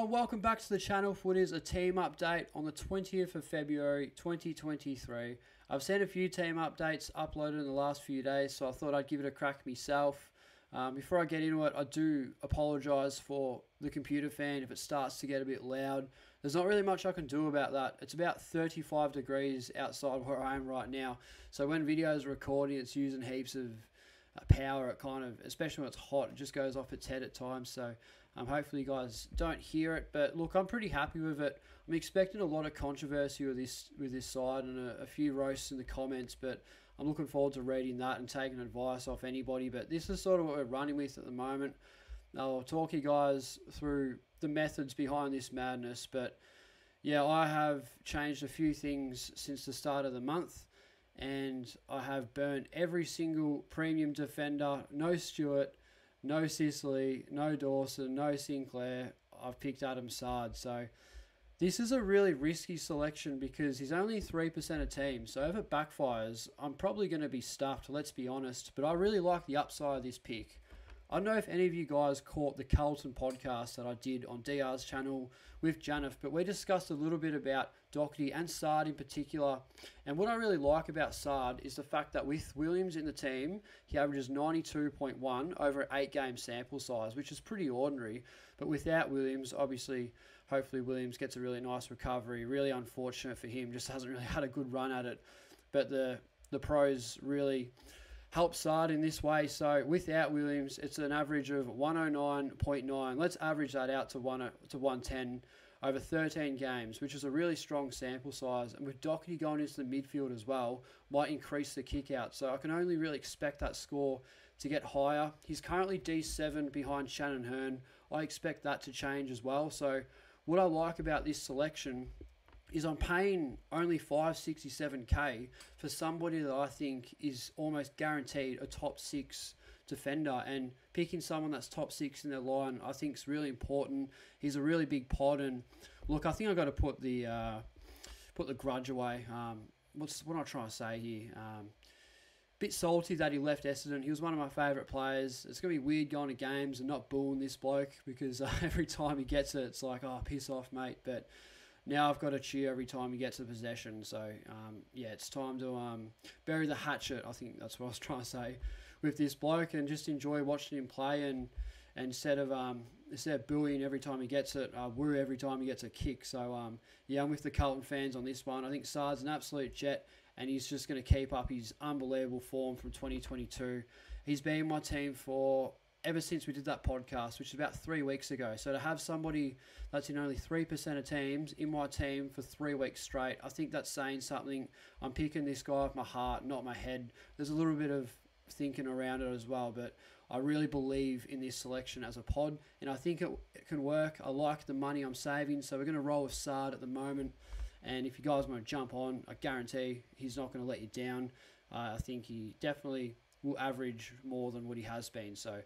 Hello and welcome back to the channel for what is a team update on the 20th of February 2023. I've seen a few team updates uploaded in the last few days, so I thought I'd give it a crack myself. Before I get into it, I do apologise for the computer fan if it starts to get a bit loud. There's not really much I can do about that. It's about 35 degrees outside where I am right now, so when videos are recording, it's using heaps of power. It kind of, especially when it's hot, it just goes off its head at times. So hopefully you guys don't hear it. But look, I'm pretty happy with it. I'm expecting a lot of controversy with this side and a few roasts in the comments, but I'm looking forward to reading that and taking advice off anybody. But this is sort of what we're running with at the moment. I'll talk you guys through the methods behind this madness. But yeah, I have changed a few things since the start of the month, and I have burnt every single premium defender. No Stewart, no Sicily, no Dawson, no Sinclair. I've picked Adam Sard. So this is a really risky selection because he's only 3% of team. So if it backfires, I'm probably going to be stuffed, let's be honest. But I really like the upside of this pick. I don't know if any of you guys caught the Carlton podcast that I did on DR's channel with Janif, but we discussed a little bit about Doherty and Sard in particular. And what I really like about Sard is the fact that with Williams in the team, he averages 92.1 over an 8-game sample size, which is pretty ordinary. But without Williams, obviously, hopefully Williams gets a really nice recovery. Really unfortunate for him, just hasn't really had a good run at it. But the pros really help Sard in this way. So without Williams, it's an average of 109.9. Let's average that out to 110 over 13 games, which is a really strong sample size. And with Doherty going into the midfield as well, might increase the kick out. So I can only really expect that score to get higher. He's currently D7 behind Shannon Hearn. I expect that to change as well. So what I like about this selection is I'm paying only $567K for somebody that I think is almost guaranteed a top 6 defender, and picking someone that's top 6 in their line I think is really important. He's a really big pod, and look, I think I've got to put the grudge away. What am I trying to say here? Bit salty that he left Essendon. He was one of my favourite players. It's going to be weird going to games and not booing this bloke because every time he gets it, it's like, oh, piss off, mate. But now I've got to cheer every time he gets a possession. So, yeah, it's time to bury the hatchet. I think that's what I was trying to say with this bloke, and just enjoy watching him play. And instead of booing every time he gets it, woo every time he gets a kick. So, yeah, I'm with the Carlton fans on this one. I think Sard's an absolute jet, and he's just going to keep up his unbelievable form from 2022. He's been my team for ever since we did that podcast, which is about 3 weeks ago. So to have somebody that's in only 3% of teams in my team for 3 weeks straight, I think that's saying something. I'm picking this guy with my heart, not my head. There's a little bit of thinking around it as well, but I really believe in this selection as a pod, and I think it can work. I like the money I'm saving, so we're going to roll with Sard at the moment. And if you guys want to jump on, I guarantee he's not going to let you down. I think he definitely will average more than what he has been. So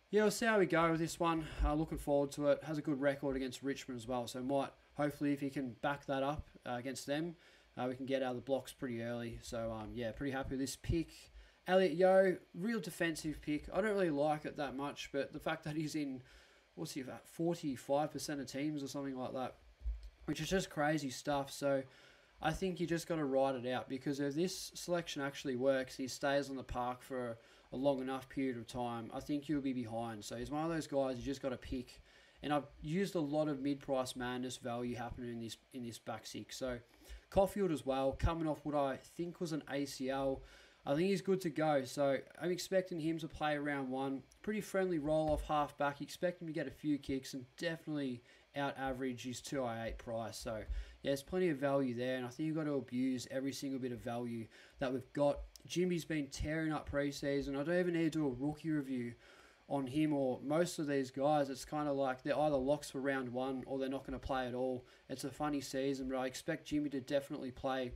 yeah, we'll see how we go with this one. Looking forward to it. Has a good record against Richmond as well, so might, hopefully, if he can back that up against them, we can get out of the blocks pretty early. So yeah, pretty happy with this pick. Elliot Yeo, real defensive pick. I don't really like it that much, but the fact that he's in, what's he about, 45% of teams or something like that, which is just crazy stuff. So I think you just got to ride it out, because if this selection actually works, he stays on the park for a long enough period of time, I think you'll be behind. So he's one of those guys you just got to pick. And I've used a lot of mid-price madness value happening in this back six. So Caulfield as well, coming off what I think was an ACL. I think he's good to go. So I'm expecting him to play round 1. Pretty friendly roll-off half-back. Expect him to get a few kicks and definitely out-average his 2i8 price. So yeah, there's plenty of value there, and I think you've got to abuse every single bit of value that we've got. Jimmy's been tearing up pre-season. I don't even need to do a rookie review on him or most of these guys. It's kind of like they're either locks for round 1 or they're not going to play at all. It's a funny season, but I expect Jimmy to definitely play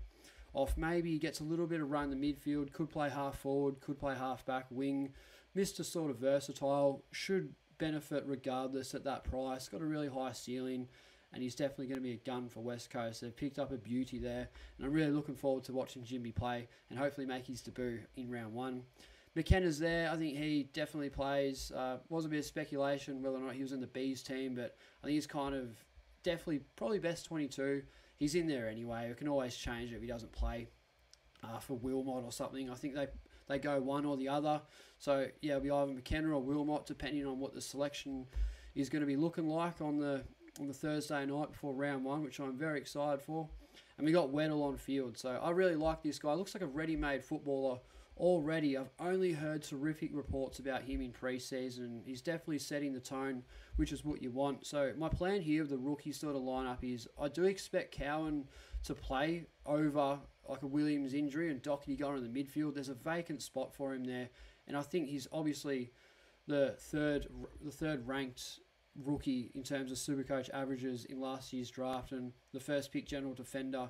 off. Maybe he gets a little bit of run in the midfield, could play half forward, could play half back, wing. Mr. sort of versatile, should benefit regardless at that price. Got a really high ceiling, and he's definitely going to be a gun for West Coast. They've picked up a beauty there, and I'm really looking forward to watching Jimmy play and hopefully make his debut in round 1. McKenna's there. I think he definitely plays. Was a bit of speculation whether or not he was in the Bees team, but I think he's kind of definitely probably best 22. He's in there anyway. We can always change it if he doesn't play for Wilmot or something. I think they go one or the other. So, yeah, it'll be either McKenna or Wilmot, depending on what the selection is going to be looking like on the Thursday night before round one, which I'm very excited for. And we got Weddle on field. So I really like this guy. Looks like a ready-made footballer already. I've only heard terrific reports about him in pre-season. He's definitely setting the tone, which is what you want. So my plan here of the rookie sort of lineup is I do expect Cowan to play over like a Williams injury and Doherty going in the midfield. There's a vacant spot for him there. And I think he's obviously the third ranked rookie in terms of SuperCoach averages in last year's draft and the first pick general defender.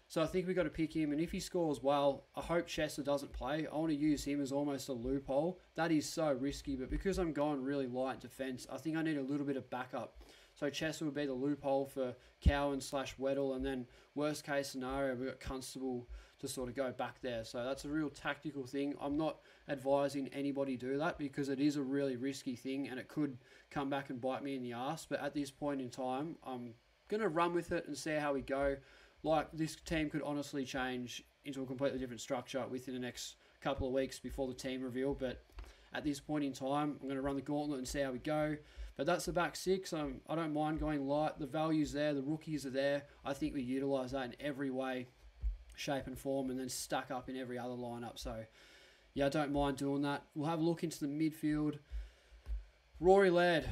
So I think we've got to pick him, and if he scores well, I hope Chester doesn't play. I want to use him as almost a loophole. That is so risky, but because I'm going really light defence, I think I need a little bit of backup. So Chester would be the loophole for Cowan / Weddle, and then worst case scenario, we've got Constable to sort of go back there. So that's a real tactical thing. I'm not advising anybody do that because it is a really risky thing and it could come back and bite me in the ass. But at this point in time, I'm going to run with it and see how we go. Like, this team could honestly change into a completely different structure within the next couple of weeks before the team reveal. But at this point in time, I'm going to run the gauntlet and see how we go. But that's the back six. I don't mind going light. The value's there. The rookies are there. I think we utilise that in every way, shape and form, and then stack up in every other lineup. So, yeah, I don't mind doing that. We'll have a look into the midfield. Rory Laird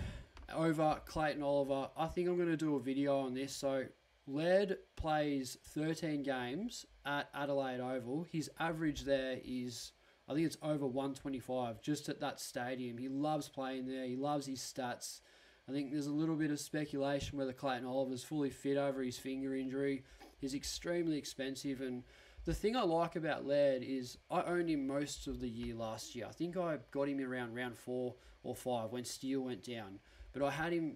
over Clayton Oliver. I think I'm going to do a video on this. So, Laird plays 13 games at Adelaide Oval. His average there is, I think it's over 125 just at that stadium. He loves playing there. He loves his stats. I think there's a little bit of speculation whether Clayton Oliver's fully fit over his finger injury. He's extremely expensive, and the thing I like about Laird is I owned him most of the year last year. I think I got him around round 4 or 5 when Steele went down, but I had him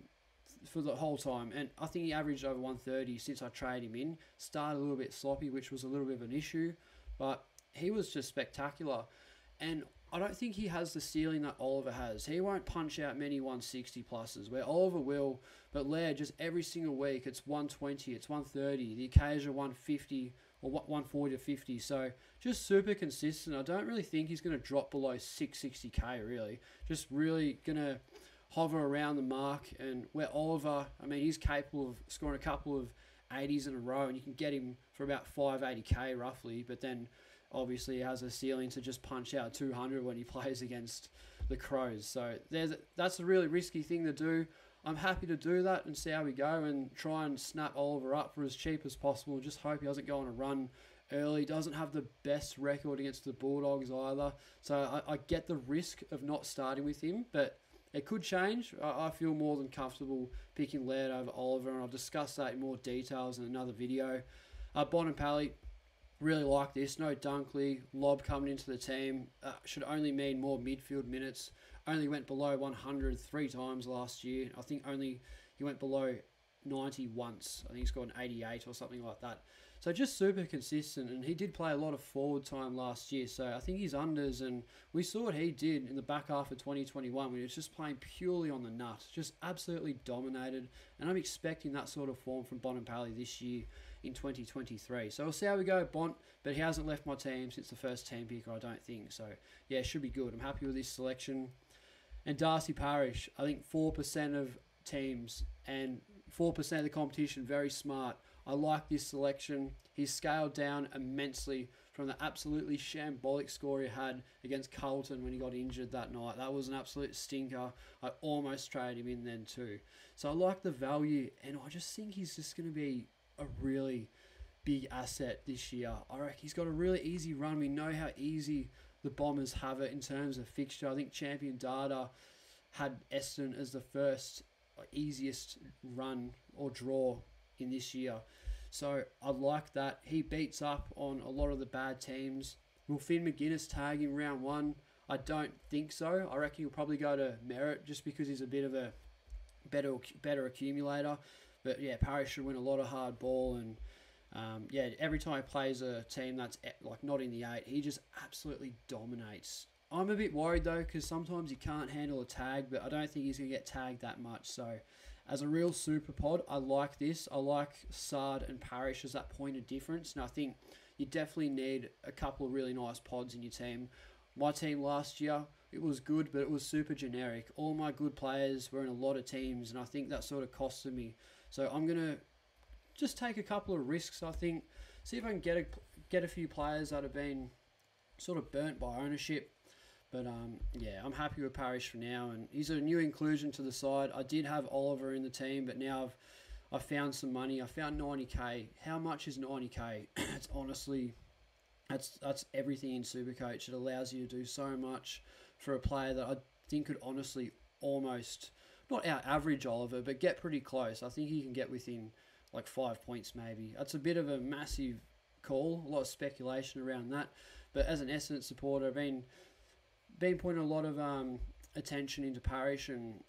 for the whole time, and I think he averaged over 130 since I traded him in. Started a little bit sloppy, which was a little bit of an issue, but he was just spectacular. And I don't think he has the ceiling that Oliver has. He won't punch out many 160 pluses, where Oliver will, but Laird, just every single week, it's 120, it's 130, the occasional 150 or 140 to 50. So just super consistent. I don't really think he's going to drop below 660k, really. Just really going to hover around the mark, and where Oliver, I mean, he's capable of scoring a couple of 80s in a row, and you can get him for about 580k roughly, but then obviously he has a ceiling to just punch out 200 when he plays against the Crows. So that's a really risky thing to do. I'm happy to do that and see how we go and try and snap Oliver up for as cheap as possible. Just hope he doesn't go on a run early. Doesn't have the best record against the Bulldogs either. So I get the risk of not starting with him, but it could change. I feel more than comfortable picking Laird over Oliver, and I'll discuss that in more details in another video. Bonampally, really like this. No Dunkley. Lob coming into the team. Should only mean more midfield minutes. Only went below 100 3 times last year. I think only he went below 90 once. I think he scored an 88 or something like that. So just super consistent, and he did play a lot of forward time last year, so I think he's unders, and we saw what he did in the back half of 2021 when he was just playing purely on the nut, just absolutely dominated, and I'm expecting that sort of form from Bonampally this year in 2023. So we'll see how we go, Bont, but he hasn't left my team since the first team picker, I don't think, so yeah, it should be good. I'm happy with this selection. And Darcy Parish, I think 4% of teams and 4% of the competition, very smart. I like this selection. He's scaled down immensely from the absolutely shambolic score he had against Carlton when he got injured that night. That was an absolute stinker. I almost traded him in then too. So I like the value, and I just think he's just going to be a really big asset this year. I reckon he's got a really easy run. We know how easy the Bombers have it in terms of fixture. I think Champion Data had Eston as the first easiest run or draw in this year. So I like that. He beats up on a lot of the bad teams. Will Finn McGuinness tag in round 1? I don't think so. I reckon he'll probably go to Merritt just because he's a bit of a better accumulator. But yeah, Parrish should win a lot of hard ball, and yeah, every time he plays a team that's like not in the 8, he just absolutely dominates I'm a bit worried though, because sometimes he can't handle a tag, but I don't think he's going to get tagged that much. So as a real super pod, I like this. I like Sard and Parrish as that point of difference. And I think you definitely need a couple of really nice pods in your team. My team last year, it was good, but it was super generic. All my good players were in a lot of teams, and I think that sort of costed me. So I'm going to just take a couple of risks, I think. See if I can get a few players that have been sort of burnt by ownership. But yeah, I'm happy with Parrish for now, and he's a new inclusion to the side. I did have Oliver in the team, but now I've found some money. I found 90k. How much is 90k? It's honestly, that's everything in SuperCoach. It allows you to do so much for a player that I think could honestly almost not out average Oliver, but get pretty close. I think he can get within like 5 points maybe. That's a bit of a massive call. A lot of speculation around that. But as an Essendon supporter, I've been putting a lot of attention into Parrish, and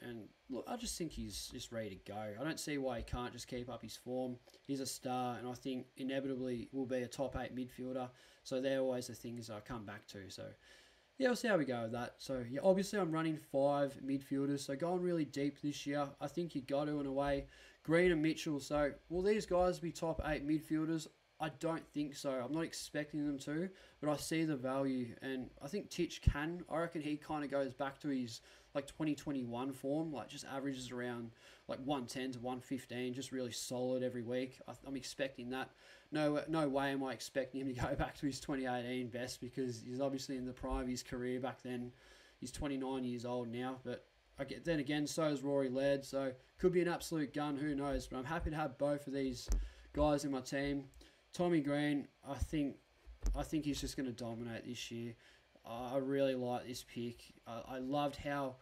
look, I just think he's just ready to go. I don't see why he can't just keep up his form. He's a star, and I think inevitably will be a top 8 midfielder. So they're always the things I come back to. So yeah, we'll see how we go with that. So yeah, obviously I'm running 5 midfielders, so going really deep this year. I think you got to in a way. Green and Mitchell. So will these guys be top 8 midfielders? I don't think so. I'm not expecting them to, but I see the value, and I think Titch can. I reckon he kind of goes back to his like 2021 form, like just averages around like 110 to 115, just really solid every week. I'm expecting that. No way am I expecting him to go back to his 2018 best, because he's obviously in the prime of his career back then. He's 29 years old now, but then again, so is Rory Laird, so could be an absolute gun, who knows. But I'm happy to have both of these guys in my team. Tommy Green, I think he's just going to dominate this year. I really like this pick. I loved how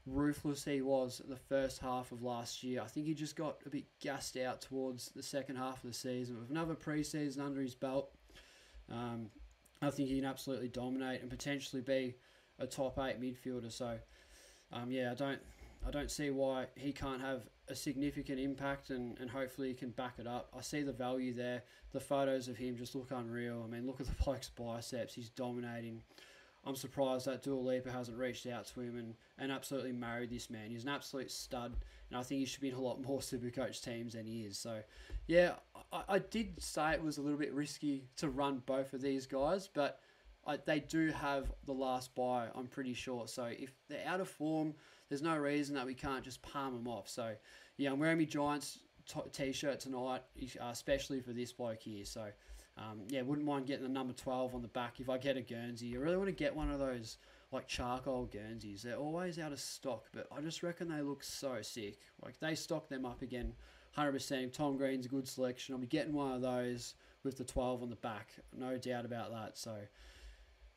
ruthless he was at the first half of last year. I think he just got a bit gassed out towards the second half of the season. With another pre-season under his belt, I think he can absolutely dominate and potentially be a top 8 midfielder. So, yeah, I don't see why he can't have a significant impact, and hopefully he can back it up. I see the value there. The photos of him just look unreal. I mean, look at the bloke's biceps. He's dominating. I'm surprised that Dua Lipa hasn't reached out to him and absolutely married this man. He's an absolute stud, and I think he should be in a lot more SuperCoach teams than he is. So, yeah, I did say it was a little bit risky to run both of these guys, but they do have the last buy, I'm pretty sure. So if they're out of form, there's no reason that we can't just palm them off. So, yeah, I'm wearing my Giants t-shirt tonight, especially for this bloke here. So, yeah, wouldn't mind getting the number 12 on the back if I get a Guernsey. I really want to get one of those, like, charcoal Guernseys. They're always out of stock, but I just reckon they look so sick. Like, they stock them up again, 100%. Tom Green's a good selection. I'll be getting one of those with the 12 on the back. No doubt about that. So,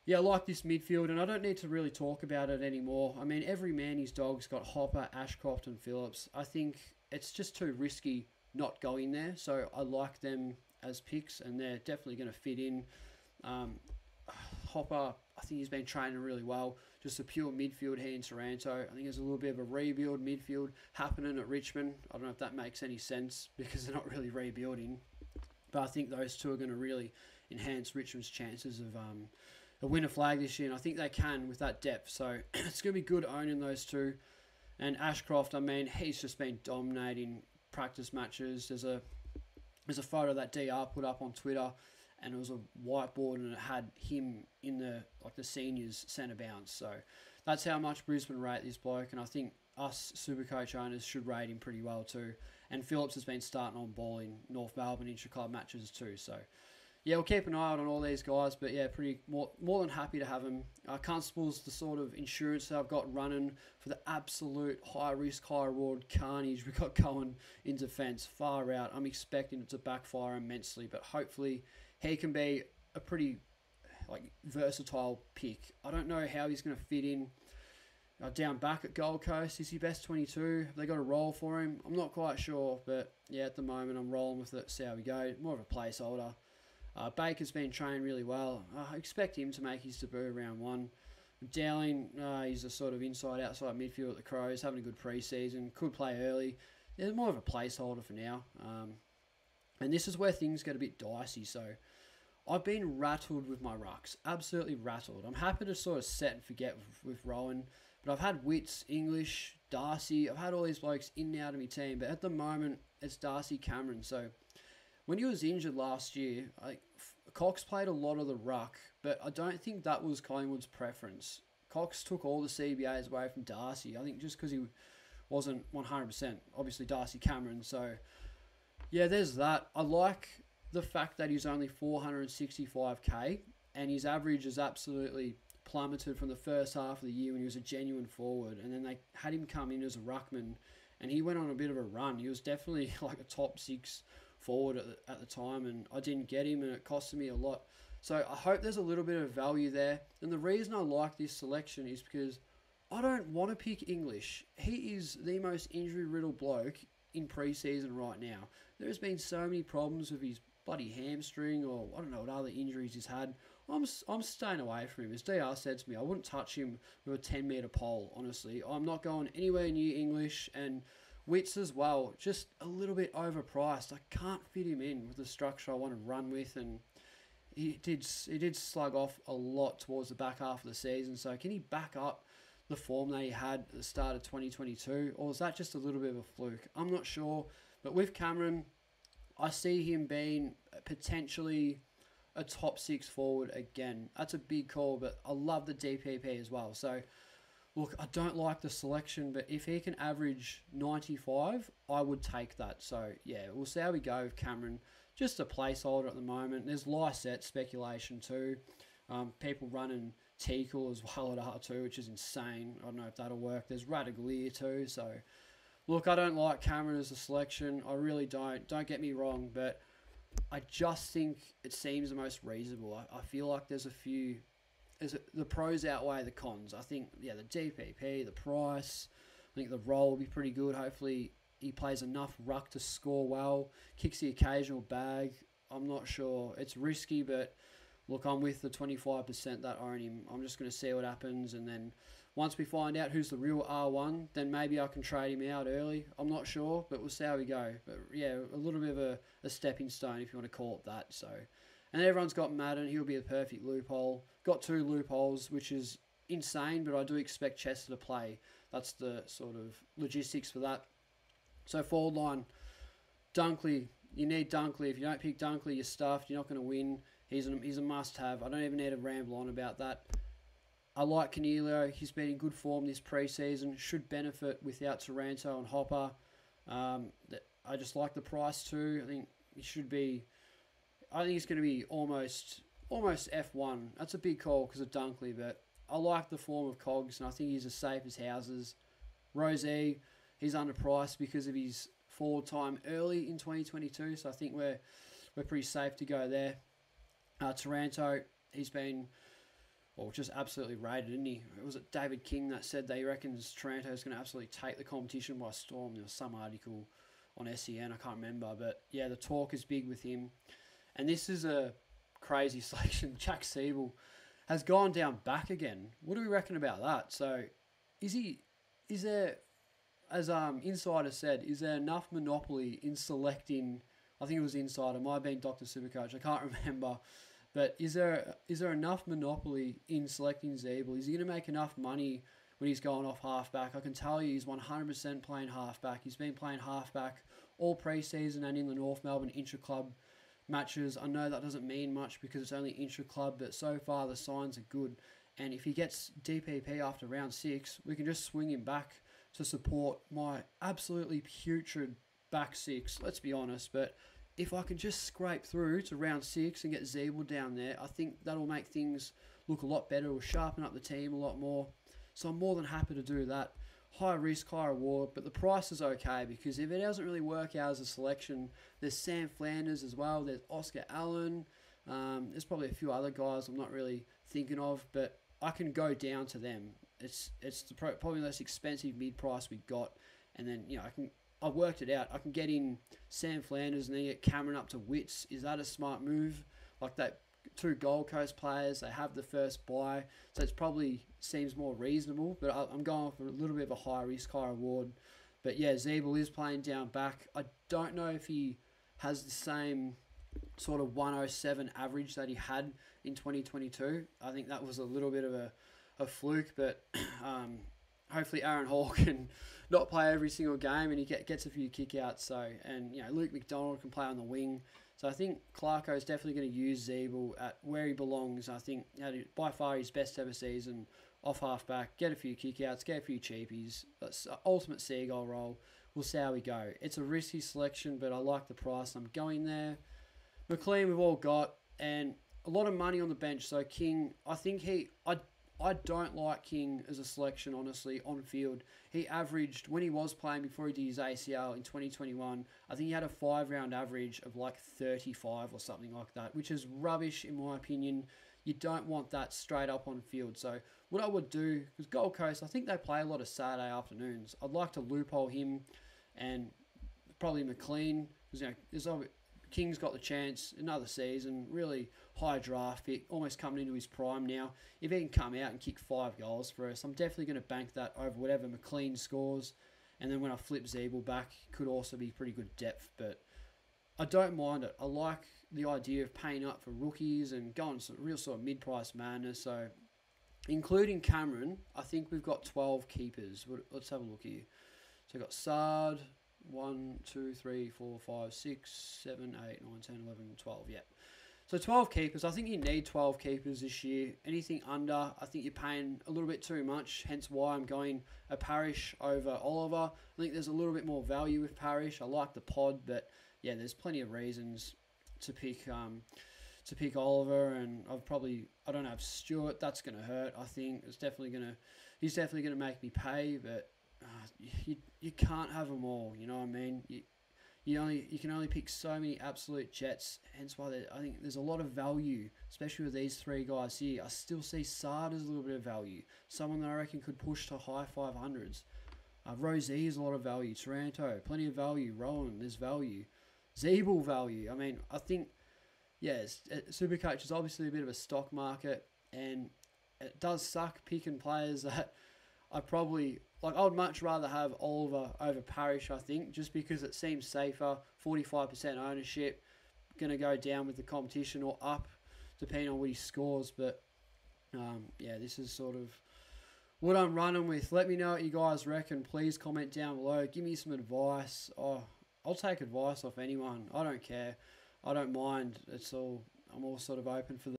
yeah, I like this midfield, and I don't need to really talk about it anymore. I mean, every man his dog's got Hopper, Ashcroft, and Phillips. I think it's just too risky not going there, so I like them as picks, and they're definitely going to fit in. Hopper, I think he's been training really well. Just a pure midfield, he and Taranto. I think there's a little bit of a rebuild midfield happening at Richmond. I don't know if that makes any sense, because they're not really rebuilding, but I think those two are going to really enhance Richmond's chances of win a flag this year, and I think they can with that depth. So it's going to be good owning those two. And Ashcroft, I mean, he's just been dominating practice matches. There's a photo that DR put up on Twitter, and it was a whiteboard, and it had him in the seniors centre bounce. So that's how much Brisbane rate this bloke, and I think us SuperCoach owners should rate him pretty well too. And Phillips has been starting on ball in North Melbourne intra-club matches too. So yeah, we'll keep an eye out on all these guys, but yeah, more than happy to have them. Constable's the sort of insurance that I've got running for the absolute high risk, high reward carnage we got going in defence. Far out. I'm expecting it to backfire immensely, but hopefully he can be a pretty versatile pick. I don't know how he's going to fit in down back at Gold Coast. Is he best 22? Have they got a role for him? I'm not quite sure, but yeah, at the moment I'm rolling with it. See how we go. More of a placeholder. Baker's been trained really well. I expect him to make his debut round 1. Dowling, he's a sort of inside-outside midfield at the Crows, having a good pre-season. Could play early. There's more of a placeholder for now. And this is where things get a bit dicey. So I've been rattled with my rucks, absolutely rattled. I'm happy to sort of set and forget with Rowan, but I've had Witts, English, Darcy. I've had all these blokes in and out of my team, but at the moment it's Darcy Cameron. So when he was injured last year, Cox played a lot of the ruck, but I don't think that was Collingwood's preference. Cox took all the CBAs away from Darcy, I think just because he wasn't 100%, obviously Darcy Cameron. So yeah, there's that. I like the fact that he's only 465k and his average has absolutely plummeted from the first half of the year when he was a genuine forward, and then they had him come in as a ruckman and he went on a bit of a run. He was definitely like a top 6 forward at the time, and I didn't get him and it costed me a lot. So I hope there's a little bit of value there. And the reason I like this selection is because I don't want to pick English. He is the most injury-riddled bloke in pre-season right now. There's been so many problems with his bloody hamstring, or I don't know what other injuries he's had. I'm staying away from him. As DR said to me, I wouldn't touch him with a 10-metre pole, honestly. I'm not going anywhere near English, and Witts as well, just a little bit overpriced. I can't fit him in with the structure I want to run with, and he did slug off a lot towards the back half of the season. So can he back up the form that he had at the start of 2022, or is that just a little bit of a fluke? I'm not sure, but with Cameron, I see him being potentially a top 6 forward again. That's a big call, but I love the DPP as well. So look, I don't like the selection, but if he can average 95, I would take that. So yeah, we'll see how we go with Cameron. Just a placeholder at the moment. There's Lysette speculation too. People running Teakle as well at R2, which is insane. I don't know if that'll work. There's Radaglia too. So look, I don't like Cameron as a selection. I really don't. Don't get me wrong, but I just think it seems the most reasonable. I feel like there's a few... the pros outweigh the cons. I think, yeah, the DPP, the price, I think the role will be pretty good. Hopefully he plays enough ruck to score well, kicks the occasional bag. I'm not sure. It's risky, but look, I'm with the 25% that own him. I'm just going to see what happens, and then once we find out who's the real R1, then maybe I can trade him out early. I'm not sure, but we'll see how we go. But yeah, a little bit of a stepping stone, if you want to call it that. So, and everyone's got Madden. He'll be a perfect loophole. Got 2 loopholes, which is insane, but I do expect Chester to play. That's the sort of logistics for that. So forward line, Dunkley. You need Dunkley. If you don't pick Dunkley, you're stuffed. You're not going to win. He's a must-have. I don't even need to ramble on about that. I like Canelio. He's been in good form this pre-season. Should benefit without Taranto and Hopper. I just like the price too. I think he should be... I think it's going to be almost F1. That's a big call because of Dunkley, but I like the form of Cogs, and I think he's as safe as houses. Rosie, he's underpriced because of his forward time early in 2022, so I think we're pretty safe to go there. Taranto, he's been just absolutely rated, isn't he? Was it David King that said that he reckons Taranto is going to absolutely take the competition by storm? There was some article on SEN, I can't remember, but yeah, the talk is big with him. And this is a crazy selection. Jack Siebel has gone down back again. What do we reckon about that? So, is there, as Insider said, is there enough monopoly in selecting? I think it was Insider. Might have been Dr. Supercoach. I can't remember. But is there enough monopoly in selecting Siebel? Is he going to make enough money when he's going off halfback? I can tell you he's 100% playing halfback. He's been playing halfback all pre-season and in the North Melbourne intra-club matches. I know that doesn't mean much because it's only intra-club, but so far the signs are good. And if he gets DPP after round 6, we can just swing him back to support my absolutely putrid back 6, let's be honest. But if I can just scrape through to round 6 and get Siebel down there, I think that'll make things look a lot better. It'll sharpen up the team a lot more. So I'm more than happy to do that. High risk, high reward, but the price is okay because if it doesn't really work out as a selection, there's Sam Flanders as well, there's Oscar Allen, there's probably a few other guys I'm not really thinking of, but I can go down to them. It's probably the most expensive mid-price we got, and then I've worked it out. I can get in Sam Flanders and then get Cameron up to Witts. Is that a smart move? Like that 2 Gold Coast players, they have the first buy, so it probably seems more reasonable, but I'm going for a little bit of a high risk, high reward. But yeah, Siebel is playing down back. I don't know if he has the same sort of 107 average that he had in 2022. I think that was a little bit of a fluke, but hopefully Aaron Hall can not play every single game and he gets a few kickouts. So, and Luke McDonald can play on the wing. So I think Clarko is definitely going to use Zeeble at where he belongs. I think by far his best ever season off halfback, get a few kickouts, get a few cheapies. That's ultimate seagull role. We'll see how we go. It's a risky selection, but I like the price. I'm going there. McLean we've all got, and a lot of money on the bench. So King, I think I don't like King as a selection, honestly, on field. He averaged, when he was playing before he did his ACL in 2021, I think he had a 5-round average of like 35 or something like that, which is rubbish in my opinion. You don't want that straight up on field. So what I would do, because Gold Coast, I think they play a lot of Saturday afternoons. I'd like to loophole him and probably McLean, because King's got the chance, another season, really high draft pick, almost coming into his prime now. If he can come out and kick 5 goals for us, I'm definitely going to bank that over whatever McLean scores. And then when I flip Zeeble back, could also be pretty good depth. But I don't mind it. I like the idea of paying up for rookies and going real sort of mid-price madness. So, including Cameron, I think we've got 12 keepers. Let's have a look here. So we've got Sard, 1, 2, 3, 4, 5, 6, 7, 8, 9, 10, 11, 12. Yeah. So 12 keepers. I think you need 12 keepers this year. Anything under, I think you're paying a little bit too much. Hence why I'm going a Parrish over Oliver. I think there's a little bit more value with Parrish. I like the pod, but yeah, there's plenty of reasons to pick Oliver. And I don't have Stewart. That's going to hurt. I think he's definitely going to make me pay, but you can't have them all. You know what I mean? You can only pick so many absolute jets. Hence why I think there's a lot of value, especially with these 3 guys here. I still see Sard as a little bit of value. Someone that I reckon could push to high 500s. Rosie is a lot of value. Taranto, plenty of value. Rowan, there's value. Zeeble value. I mean, I think, SuperCoach is obviously a bit of a stock market, and it does suck picking players that I would much rather have Oliver over Parrish, I think, just because it seems safer, 45% ownership, going to go down with the competition or up, depending on what he scores. But, this is sort of what I'm running with. Let me know what you guys reckon. Please comment down below. Give me some advice. I'll take advice off anyone. I don't care. I don't mind. I'm all sort of open for